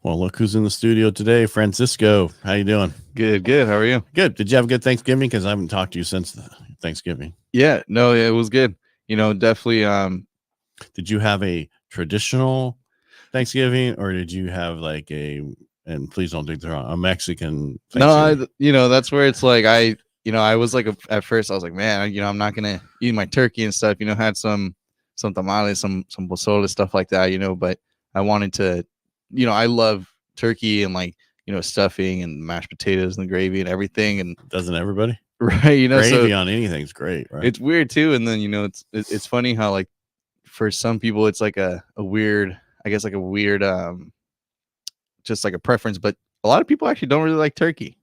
Well, look who's in the studio today, Francisco. How you doing? Good, good. How are you? Good. Did you have a good Thanksgiving? Because I haven't talked to you since Thanksgiving. Yeah, no, it was good. Definitely. Did you have a traditional Thanksgiving, or did you have like and please don't think they're wrong, a Mexican Thanksgiving? No, that's where it's like I was like at first I was like, man, I'm not gonna eat my turkey and stuff. Had some tamales, some pozole stuff like that. But I wanted to, I love turkey and like stuffing and mashed potatoes and the gravy and everything. And Doesn't everybody? right, Gravy so on anything's great, right? it's weird too. And then it's funny how like for some people it's like a weird, I guess like a weird just like a preference, but a lot of people actually don't really like turkey.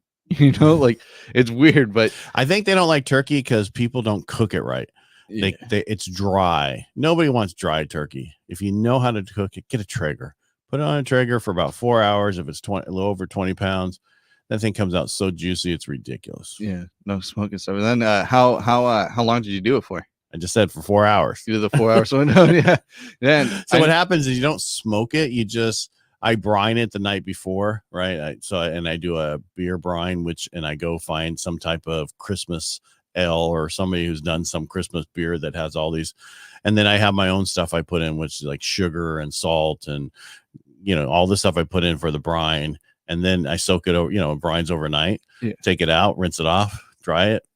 Like it's weird, but I think they don't like turkey because people don't cook it right. yeah. It's dry. Nobody wants dry turkey. If you know how to cook it, get a Traeger. Put it on a Traeger for about 4 hours. If it's a little over 20 pounds, that thing comes out so juicy, it's ridiculous. Yeah, no smoking stuff. And then how long did you do it for? I just said for 4 hours. You did the 4 hours window. Yeah. Then what happens is you don't smoke it. I brine it the night before, right? I do a beer brine, and I go find some type of Christmas ale or somebody who's done some Christmas beer that has all these, and then I have my own stuff I put in, which is like sugar and salt and all the stuff I put in for the brine, and then I soak it over, brines overnight. Yeah. Take it out, rinse it off, dry it,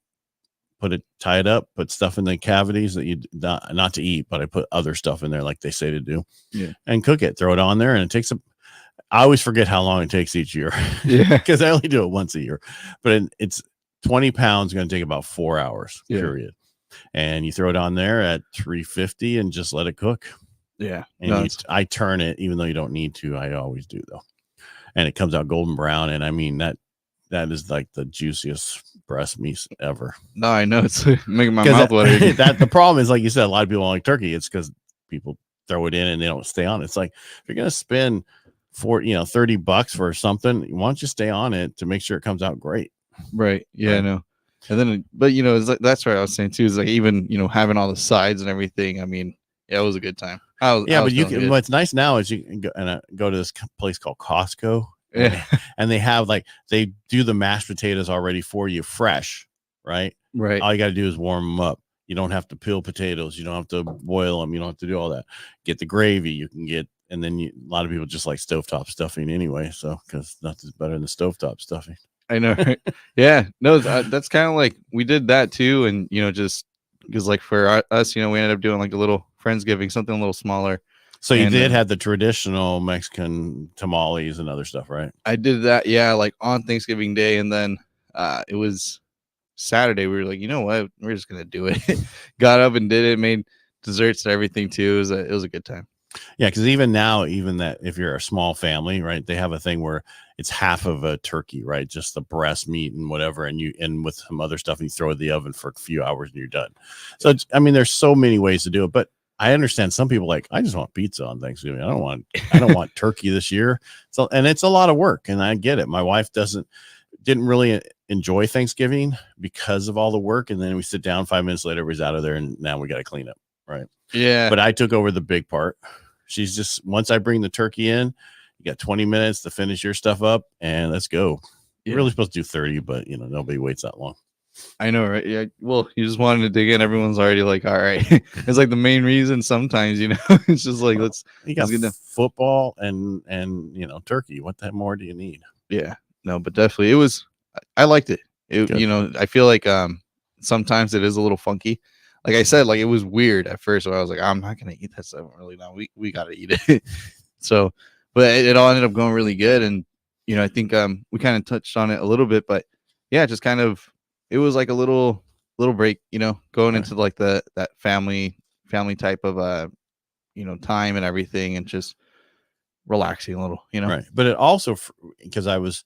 tie it up, put stuff in the cavities that you not to eat, but I put other stuff in there like they say to do. Yeah. And cook it, throw it on there, and it takes I always forget how long it takes each year. Yeah. Because I only do it once a year. But it's 20 pounds going to take about 4 hours, period. And you throw it on there at 350 and just let it cook. Yeah. And I turn it, even though you don't need to. I always do, though. And it comes out golden brown. And I mean, that is like the juiciest breast meat ever. No, I know. It's making my mouth water. The problem is, like you said, a lot of people don't like turkey. It's because people throw it in and they don't stay on it. It's like, if you're going to spend $30 for something, why don't you stay on it to make sure it comes out great? Right. Yeah, I know. And then, but it's like, that's what I was saying too, is like, even, having all the sides and everything. I mean, yeah, it was a good time. But you can, what's nice now is you can go to this place called Costco. Yeah. And they have they do the mashed potatoes already for you fresh, right? Right. All you got to do is warm them up. You don't have to peel potatoes. You don't have to boil them. You don't have to do all that. Get the gravy. You can get, and then a lot of people just like stovetop stuffing anyway. So, because nothing's better than stovetop stuffing. I know. Right? Yeah. No, that's kind of like we did that too. And, just because like for us, we ended up doing like a little Friendsgiving, something a little smaller. So you did have the traditional Mexican tamales and other stuff, right? I did that. Yeah. Like on Thanksgiving Day. And then it was Saturday. We were like, you know what? We're just going to do it. Got up and did it, made desserts and everything too. It was a good time. Yeah, because even now, that if you're a small family, right, they have a thing where it's half of a turkey, right, just the breast meat and whatever, and with some other stuff, and you throw it in the oven for a few hours and you're done. So there's so many ways to do it, but I understand some people I just want pizza on Thanksgiving. I don't want turkey this year. So, and it's a lot of work, and I get it. My wife didn't really enjoy Thanksgiving because of all the work, and then we sit down 5 minutes later, everybody's out of there, and now we got to clean up, right? Yeah. But I took over the big part. She's just, once I bring the turkey in, you got 20 minutes to finish your stuff up and let's go. Yeah. You're really supposed to do 30, but nobody waits that long. I know, right? Yeah. Well, you just wanted to dig in. Everyone's already like, all right. It's like the main reason sometimes, it's just like, you got football and turkey. What the more do you need? Yeah, no, but definitely I liked it. I feel like, sometimes it is a little funky. Like I said, like it was weird at first where I was like, I'm not going to eat that stuff really now. We got to eat it. So, but it all ended up going really good. And, I think we kind of touched on it a little bit, but yeah, just kind of, it was like a little break, going into like that family type of, time and everything and just relaxing a little, Right. But it also, because I was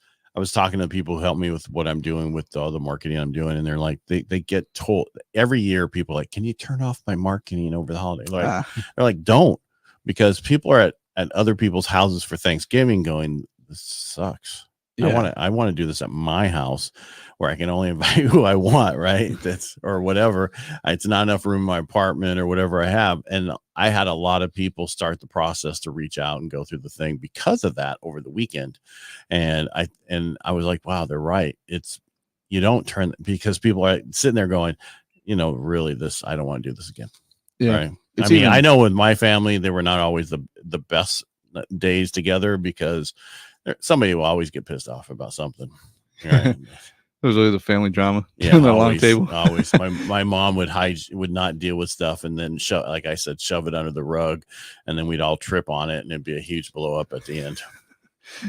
talking to people who help me with what I'm doing with all the marketing I'm doing. And they're like, they get told every year, people are like, can you turn off my marketing over the holiday? They're like, don't, because people are at other people's houses for Thanksgiving going, this sucks. Yeah. I want to do this at my house where I can only invite who I want, right? That's or whatever. It's not enough room in my apartment or whatever I have. And I had a lot of people start the process to reach out and go through the thing because of that over the weekend. And I was like, wow, they're right. You don't turn because people are sitting there going, really I don't want to do this again. Yeah. Right. I know with my family, they were not always the best days together because somebody will always get pissed off about something. Right? It was always a family drama. Yeah, the long table. Always. My mom would not deal with stuff, and then like I said, shove it under the rug, and then we'd all trip on it, and it'd be a huge blow up at the end.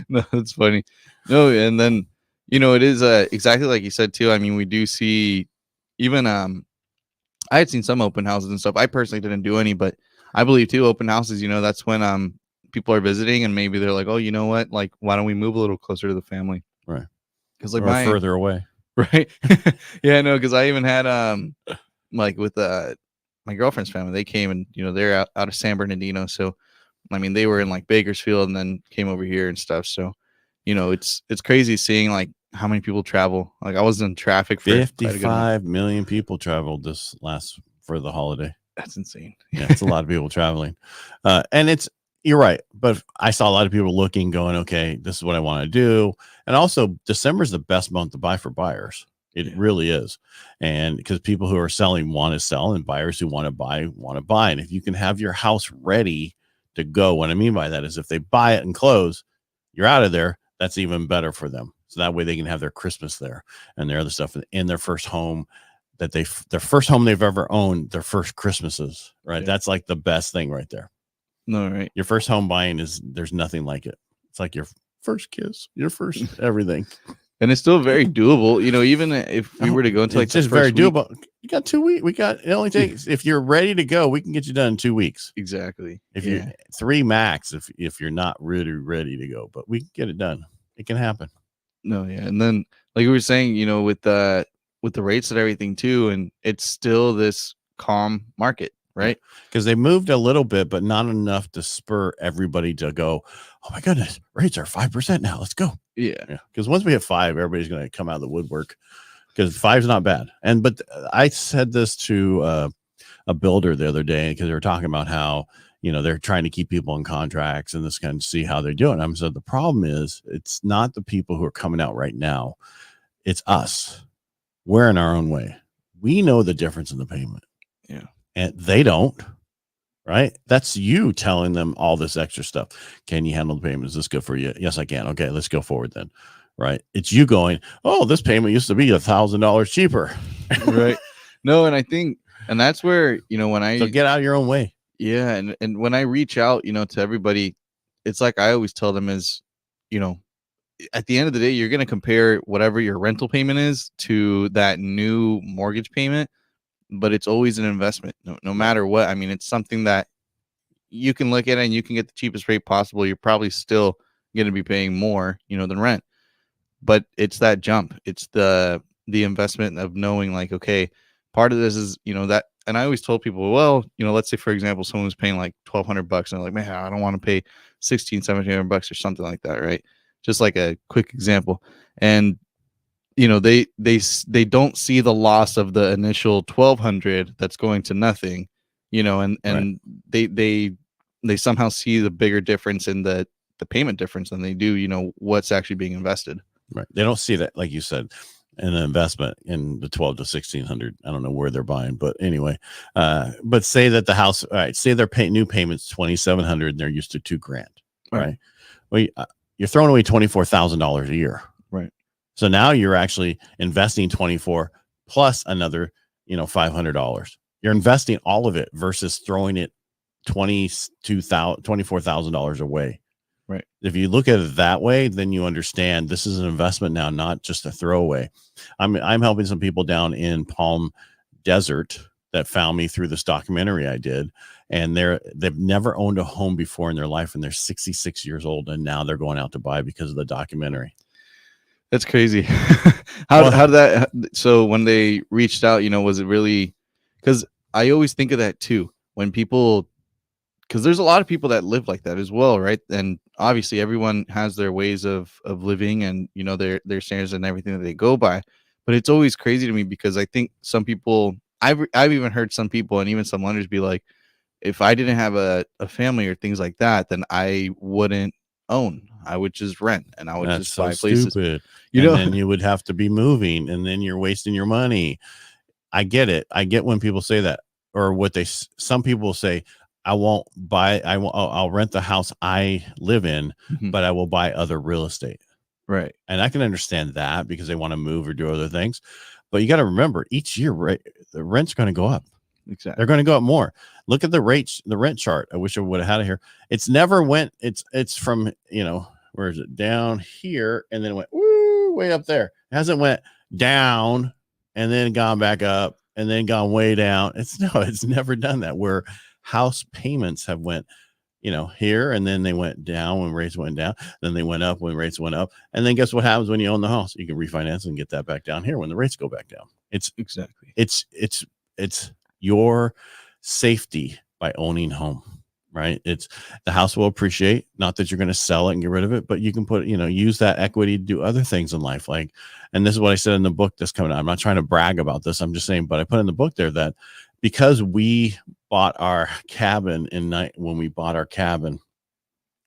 No, that's funny. No, and then it is exactly like you said too. I mean, we do see even I had seen some open houses and stuff. I personally didn't do any, but I believe too open houses. That's when people are visiting and maybe they're like, oh, you know what? Like, why don't we move a little closer to the family? Right. Because or further away. Right. Yeah, no, because I even had like with my girlfriend's family, they came and they're out of San Bernardino. So I mean they were in like Bakersfield and then came over here and stuff. So it's crazy seeing like how many people travel. Like I was in traffic for 55 million people traveled for the holiday. That's insane. Yeah, it's a lot of people traveling. And you're right. But I saw a lot of people looking, going, okay, this is what I want to do. And also December is the best month to buy for buyers. It really is. And because people who are selling want to sell and buyers who want to buy. And if you can have your house ready to go, what I mean by that is if they buy it and close, you're out of there. That's even better for them. So that way they can have their Christmas there and their other stuff in their first home their first home they've ever owned, their first Christmases, right? Yeah. That's like the best thing right there. No, right. Your first home buying there's nothing like it. It's like your first kiss, your first everything. And it's still very doable. Even if we were to go into like it's just very doable. You got 2 weeks. It only takes, if you're ready to go, we can get you done in 2 weeks. Exactly. If you're 3 max, if you're not really ready to go, but we can get it done. It can happen. No, yeah. And then like we were saying, with the rates and everything too, and it's still this calm market, right? Because they moved a little bit, but not enough to spur everybody to go, oh my goodness, rates are 5% now. Let's go. Yeah. Because once we hit 5, everybody's going to come out of the woodwork because 5's not bad. But I said this to a builder the other day because they were talking about how, they're trying to keep people in contracts and this kind of see how they're doing. I'm so the problem is it's not the people who are coming out right now. It's us. We're in our own way. We know the difference in the payment. Yeah. And they don't, right? That's you telling them all this extra stuff. Can you handle the payment? Is this good for you? Yes, I can. Okay, let's go forward then. Right. It's you going, oh, this payment used to be $1,000 cheaper. Right. No. And I think, and that's where, so get out of your own way. Yeah. And when I reach out, to everybody, it's like I always tell them is, at the end of the day, you're going to compare whatever your rental payment is to that new mortgage payment, but it's always an investment. No matter what. I mean, it's something that you can look at it and you can get the cheapest rate possible. You're probably still going to be paying more, than rent, but it's that jump. It's the investment of knowing like, okay, part of this is, that. And I always told people, well, let's say, for example, someone was paying like $1,200 and they're like, man, I don't want to pay $1,700 or something like that. Right. Just like a quick example. And, they don't see the loss of the initial $1,200 that's going to nothing, and right. they somehow see the bigger difference in the payment difference than they do, what's actually being invested. Right. They don't see that, like you said, an investment in the 12 to 1,600. I don't know where they're buying, but anyway, but say that the house, all right, say their new payments 2,700 and they're used to $2,000, right? Well, you're throwing away $24,000 a year, right? So now you're actually investing 24 plus another, $500. You're investing all of it versus throwing it $24,000 away. Right. If you look at it that way, then you understand this is an investment now, not just a throwaway. I'm helping some people down in Palm Desert that found me through this documentary I did, and they've never owned a home before in their life, and they're 66 years old, and now they're going out to buy because of the documentary. That's crazy. How did that? So when they reached out, was it really? Because I always think of that too when people. Because there's a lot of people that live like that as well, right? And obviously everyone has their ways of living and, you know, their standards and everything that they go by. But it's always crazy to me because I think some people, I've even heard some people and even some lenders be like, if I didn't have a family or things like that, then I wouldn't own. I would just rent and I would That's just so buy places. stupid. You And know, then you would have to be moving, and then you're wasting your money. I get it. I get when people say that, or what some people say, I won't buy, I'll rent the house I live in, but I will buy other real estate. Right. And I can understand that because they want to move or do other things. But you got to remember, each year, the rent's going to go up. Exactly. They're going to go up more. Look at the rates, the rent chart. I wish I would have had it here. It's never went. It's from, you know, where is it? Down here, and then it went way up there. It hasn't went down and then gone back up and then gone way down. It's never done that. Where house payments have went, you know, here, and then they went down when rates went down. Then they went up when rates went up. And then guess what happens when you own the house? You can refinance and get that back down here when the rates go back down. It's your safety by owning home, right? It's the house will appreciate, not that you're going to sell it and get rid of it, but you can put, you know, use that equity to do other things in life. Like, and this is what I said in the book that's coming out. I'm not trying to brag about this. I'm just saying, but I put in the book there that because we bought our cabin when we bought our cabin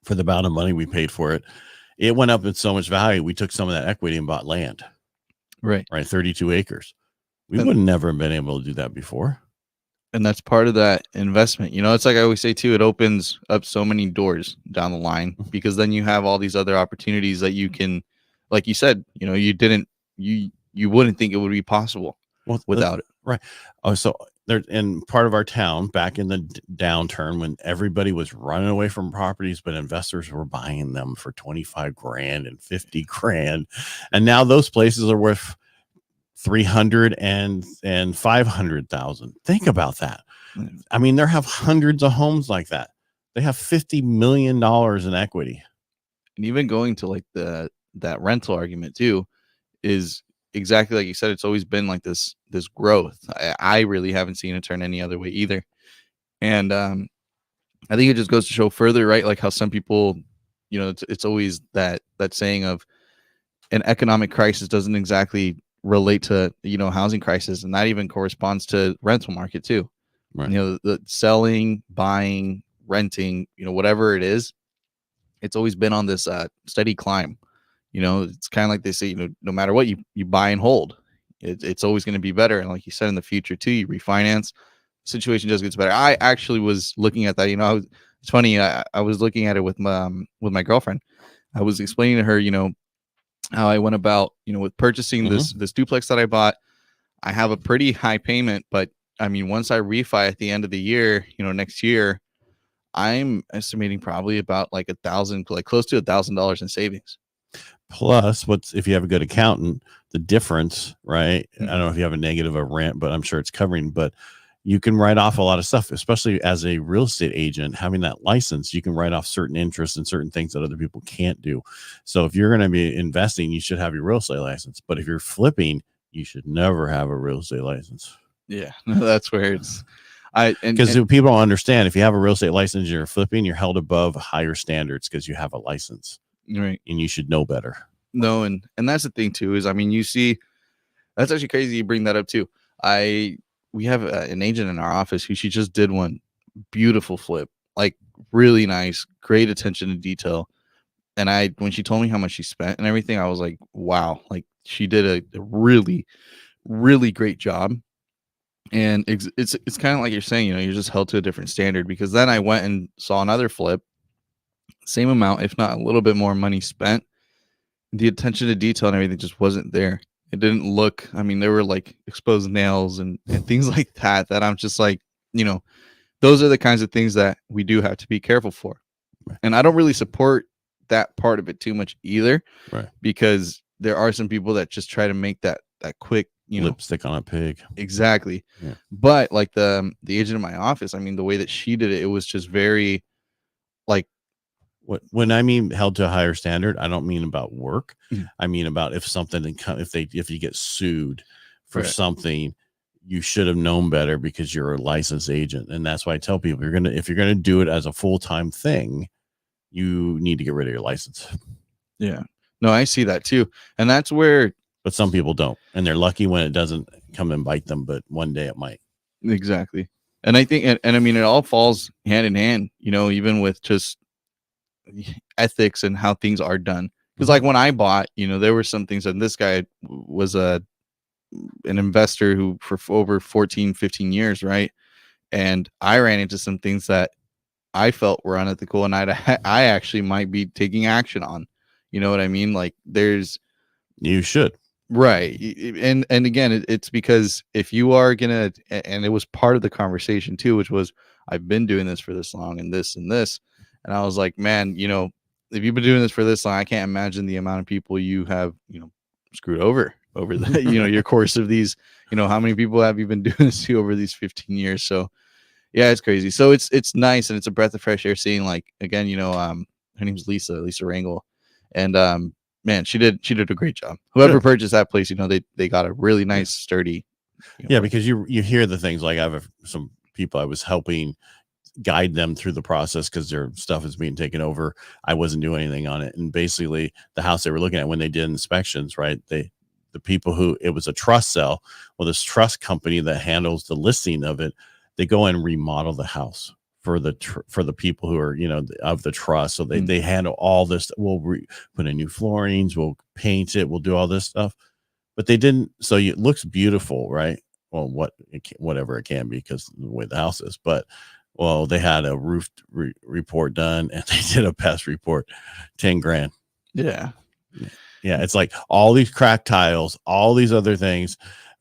for the amount of money we paid for it, it went up in so much value. We took some of that equity and bought land, right? 32 acres. We would never have been able to do that before. And that's part of that investment. You know, it's like I always say too, it opens up so many doors down the line because then you have all these other opportunities that you can, like you said, you know, you wouldn't think it would be possible without it. Right. Oh, so there in part of our town back in the downturn when everybody was running away from properties, but investors were buying them for 25 grand and 50 grand. And now those places are worth 300 and 500,000. Think about that. I mean, there have hundreds of homes like that. They have $50 million in equity. And even going to like that rental argument too is exactly like you said. It's always been like this growth. I really haven't seen it turn any other way either. And I think it just goes to show further, right? Like how some people, you know, it's always that saying of an economic crisis doesn't exactly relate to, you know, housing crisis, and that even corresponds to rental market too. Right. You know, the selling, buying, renting, you know, whatever it is, it's always been on this steady climb. You know, it's kind of like they say, you know, no matter what you buy and hold, it's always going to be better. And like you said, in the future too, you refinance, situation just gets better. I actually was looking at that, you know, it's funny. I was looking at it with my girlfriend. I was explaining to her, you know, how I went about, you know, with purchasing this duplex that I bought. I have a pretty high payment, but I mean, once I refi at the end of the year, you know, next year, I'm estimating probably about like close to $1,000 in savings. Plus, if you have a good accountant, the difference, right? I don't know if you have a negative or rent, but I'm sure it's covering, but you can write off a lot of stuff, especially as a real estate agent, having that license, you can write off certain interests and certain things that other people can't do. So if you're going to be investing, you should have your real estate license. But if you're flipping, you should never have a real estate license. Yeah, that's where it's, because people don't understand, if you have a real estate license and you're flipping, you're held above higher standards because you have a license. Right. And you should know better. No, and that's the thing too, is, I mean, you see, that's actually crazy you bring that up too. We have an agent in our office who she just did one beautiful flip, like really nice, great attention to detail. And when she told me how much she spent and everything, I was like, wow, like she did a really, really great job. And it's kind of like you're saying, you know, you're just held to a different standard, because then I went and saw another flip, same amount, if not a little bit more money spent. The attention to detail and everything just wasn't there. It didn't look, I mean, there were like exposed nails and things like that I'm just like, you know, those are the kinds of things that we do have to be careful for. Right. And I don't really support that part of it too much either, right? Because there are some people that just try to make that quick, you know, lipstick on a pig. Exactly. Yeah. But like the agent in my office, I mean, the way that she did it, it was just very like, when I mean held to a higher standard, I don't mean about work. I mean about if you get sued for something, you should have known better because you're a licensed agent. And that's why I tell people, if you're gonna do it as a full-time thing, you need to get rid of your license. Yeah. No, I see that too. And that's where. But some people don't. And they're lucky when it doesn't come and bite them. But one day it might. Exactly. And I think, and I mean, it all falls hand in hand, even with just ethics and how things are done. Because like when I bought, there were some things, and this guy was an investor who for over 14, 15 years, right? And I ran into some things that I felt were unethical, and I actually might be taking action on. You know what I mean? Like you should. Right. And again, it's because if you are gonna, and it was part of the conversation too, which was, I've been doing this for this long and this and this. And I was like, man, if you've been doing this for this long, I can't imagine the amount of people you have, screwed over the, your course of these, how many people have you been doing this to over these 15 years? So yeah, it's crazy. So it's nice. And it's a breath of fresh air seeing, like, again, her name's Lisa Rangel. And, man, she did a great job. Whoever purchased that place, they got a really nice, sturdy. Because you hear the things like, I have some people I was helping guide them through the process because their stuff is being taken over. I wasn't doing anything on it. And basically the house they were looking at when they did inspections, right? The people who, it was a trust sale. Well, this trust company that handles the listing of it, they go and remodel the house for the people who are, of the trust. So they handle all this. We'll put in new floorings, we'll paint it, we'll do all this stuff. But they didn't. So it looks beautiful, right? Well, whatever it can be because of the way the house is. But well, they had a roof report done, and they did a pest report, 10 grand. Yeah. It's like all these cracked tiles, all these other things.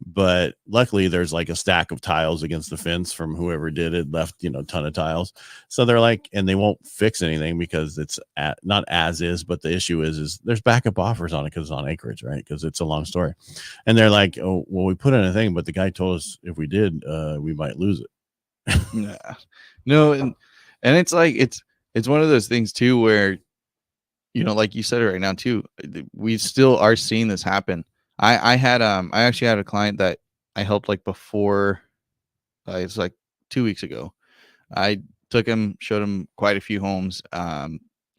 But luckily there's like a stack of tiles against the fence from whoever did it, left, a ton of tiles. So they're like, and they won't fix anything because it's not as is, but the issue is there's backup offers on it because it's on acreage, right? Because it's a long story. And they're like, oh, well, we put in a thing, but the guy told us if we did, we might lose it. Yeah. No. And it's like, it's one of those things too, where, like you said it right now too, we still are seeing this happen. I actually had a client that I helped like before, it's like 2 weeks ago. I took him, showed him quite a few homes,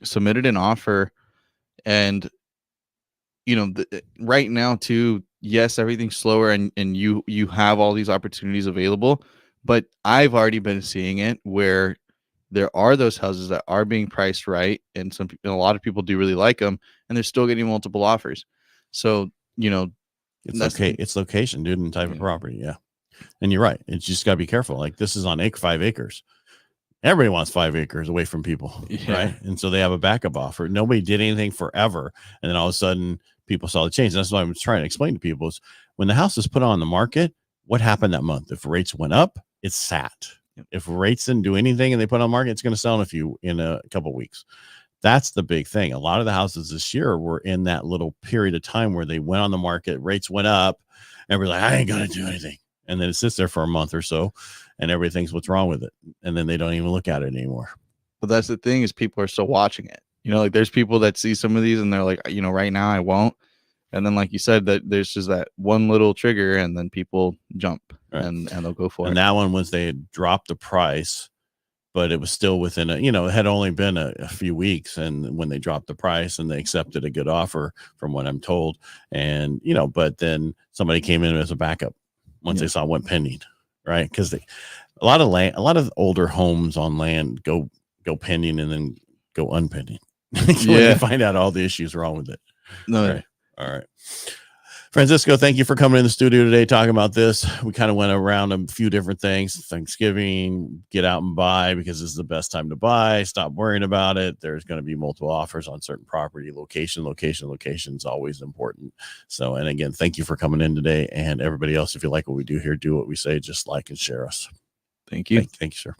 submitted an offer, and right now too, yes, everything's slower and you have all these opportunities available, but I've already been seeing it where there are those houses that are being priced right, and a lot of people do really like them, and they're still getting multiple offers. So it's okay. It's location, dude, and type of property. Yeah. And you're right. It's just got to be careful. Like this is on 5 acres. Everybody wants 5 acres away from people. Right. And so they have a backup offer. Nobody did anything forever. And then all of a sudden people saw the change. And that's what I'm trying to explain to people is when the house is put on the market, what happened that month? If rates went up, it sat. If rates didn't do anything and they put on the market, it's going to sell in a couple of weeks. That's the big thing. A lot of the houses this year were in that little period of time where they went on the market, rates went up, and we're like, I ain't going to do anything. And then it sits there for a month or so, and everybody thinks what's wrong with it. And then they don't even look at it anymore. But that's the thing is people are still watching it. Like there's people that see some of these and they're like, right now I won't. And then, like you said, that there's just that one little trigger, and then people jump and they'll go for it. And that one was they had dropped the price, but it was still within it had only been a few weeks. And when they dropped the price and they accepted a good offer from what I'm told, and, but then somebody came in as a backup once they saw it went pending, right? Because a lot of older homes on land go pending and then go unpending. They find out all the issues wrong with it. No. All right. Francisco, thank you for coming in the studio today talking about this. We kind of went around a few different things. Thanksgiving, get out and buy because this is the best time to buy. Stop worrying about it. There's going to be multiple offers on certain property. Location is always important. So, and again, thank you for coming in today. And everybody else, if you like what we do here, do what we say. Just like and share us. Thank you. Thank you, sir.